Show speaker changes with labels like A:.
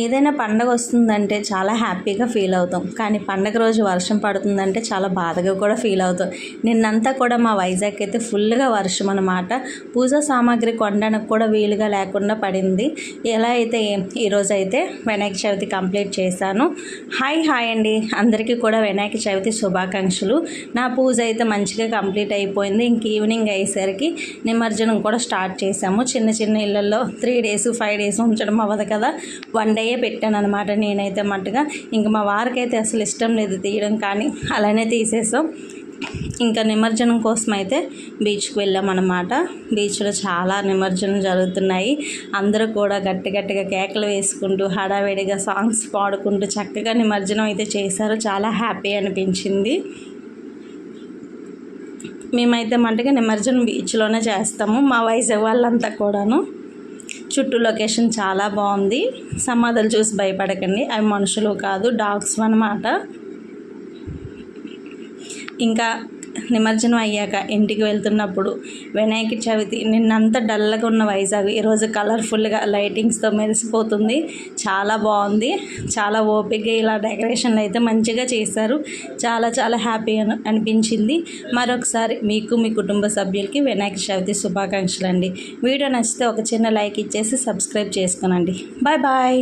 A: ఏదైనా పండగ వస్తుందంటే చాలా హ్యాపీగా ఫీల్ అవుతాం, కానీ పండగ రోజు వర్షం పడుతుందంటే చాలా బాధగా కూడా ఫీల్ అవుతాం. నిన్నంతా కూడా మా వైజాగ్ అయితే ఫుల్గా వర్షం అనమాట. పూజా సామాగ్రి కొనడానికి కూడా వీలుగా లేకుండా పడింది. ఎలా అయితే ఈరోజు అయితే వినాయక చవితి కంప్లీట్ చేశాను. హాయ్ అండి, అందరికీ కూడా వినాయక చవితి శుభాకాంక్షలు. నా పూజ అయితే మంచిగా కంప్లీట్ అయిపోయింది. ఇంక ఈవినింగ్ అయ్యేసరికి నిమజ్జనం కూడా స్టార్ట్ చేశాము. చిన్న ఇళ్ళల్లో 3 days 5 days ఉంచడం అవ్వదు కదా, 1 day పెట్టాను అనమాట. నేనైతే మట్టుగా ఇంక మా వారికి అయితే అసలు ఇష్టం లేదు తీయడం, కానీ అలానే తీసేసాం. ఇంకా నిమజ్జనం కోసం అయితే బీచ్కి వెళ్ళామన్నమాట. బీచ్లో చాలా నిమజ్జనం జరుగుతున్నాయి. అందరూ కూడా గట్టిగా కేకలు వేసుకుంటూ హడావిడిగా సాంగ్స్ పాడుకుంటూ చక్కగా నిమజ్జనం అయితే చేశారు. చాలా హ్యాపీ అనిపించింది. మేమైతే మట్టుగా నిమజ్జనం బీచ్లోనే చేస్తాము, మా వైజాగ్ వాళ్ళంతా కూడాను. చుట్టూ లొకేషన్ చాలా బాగుంది. సమాధులు చూసి భయపడకండి, అవి మనుషులు కాదు, డాగ్స్ అన్నమాట. ఇంకా నిమజ్జనం అయ్యాక ఇంటికి వెళ్తున్నప్పుడు వినాయక చవితి నిన్నంతా డల్గా ఉన్న వైజాగ్ ఈరోజు కలర్ఫుల్గా లైటింగ్స్తో మెరిసిపోతుంది. చాలా బాగుంది. చాలా ఓపికగా ఇలా డెకరేషన్లు అయితే మంచిగా చేశారు. చాలా హ్యాపీ అనిపించింది. మరొకసారి మీకు మీ కుటుంబ సభ్యులకి వినాయక చవితి శుభాకాంక్షలు అండి. వీడియో నచ్చితే ఒక చిన్న లైక్ ఇచ్చేసి సబ్స్క్రైబ్ చేసుకోనండి. బాయ్.